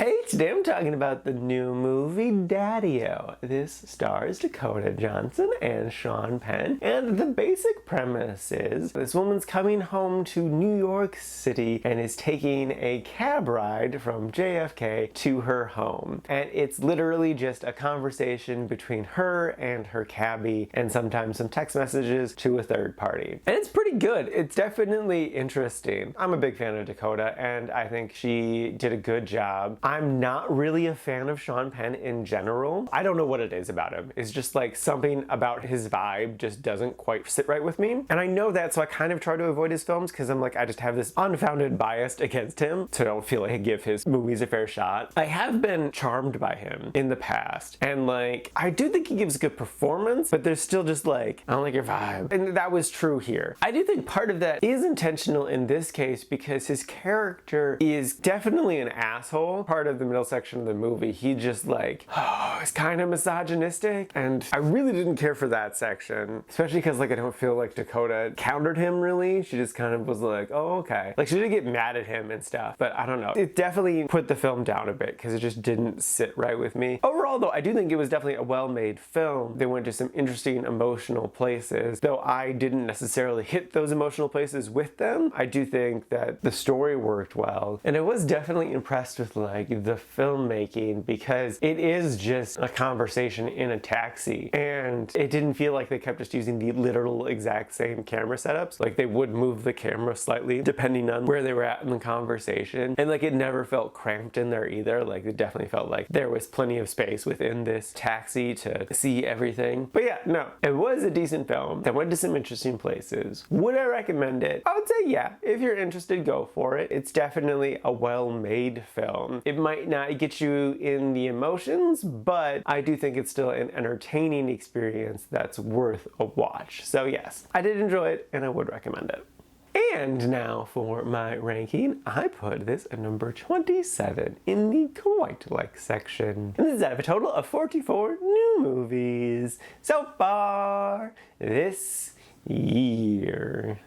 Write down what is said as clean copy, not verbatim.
Hey, today I'm talking about the new movie Daddio. This stars Dakota Johnson and Penn, and the basic premise is this woman's coming home to New York City and is taking a cab ride from JFK to her home. And it's literally just a conversation between her and her cabbie, and sometimes some text messages to a third party. And it's pretty good. It's definitely interesting. I'm a big fan of Dakota, and I think she did a good job. I'm not really a fan of Penn in general. I don't know what it is about him. It's just like something about his vibe just doesn't quite sit right with me. And I know that, so I kind of try to avoid his films because I'm like, I just have this unfounded bias against him, so I don't feel like I give his movies a fair shot. I have been charmed by him in the past, and like, I do think he gives a good performance, but there's still just like, I don't like your vibe. And that was true here. I do think part of that is intentional in this case because his character is definitely an asshole. Part of the middle section of the movie, he just like, oh, it's kind of misogynistic, and I really didn't care for that section, especially because like I don't feel like Dakota countered him really. She just kind of was like, oh, okay. Like she didn't get mad at him and stuff, but I don't know. It definitely put the film down a bit because it just didn't sit right with me. Overall though, I do think it was definitely a well-made film. They went to some interesting emotional places, though I didn't necessarily hit those emotional places with them. I do think that the story worked well, and I was definitely impressed with like the filmmaking because it is just a conversation in a taxi, and it didn't feel like they kept just using the literal exact same camera setups. Like they would move the camera slightly depending on where they were at in the conversation, and like it never felt cramped in there either. Like it definitely felt like there was plenty of space within this taxi to see everything. But yeah, no, it was a decent film that went to some interesting places. Would I recommend it? I would say yeah. If you're interested, go for it. It's definitely a well-made film. It might not get you in the emotions, but I do think it's still an entertaining experience that's worth a watch. So yes, I did enjoy it and I would recommend it. And now for my ranking, I put this at number 27 in the quite like section. And this is out of a total of 44 new movies so far this year.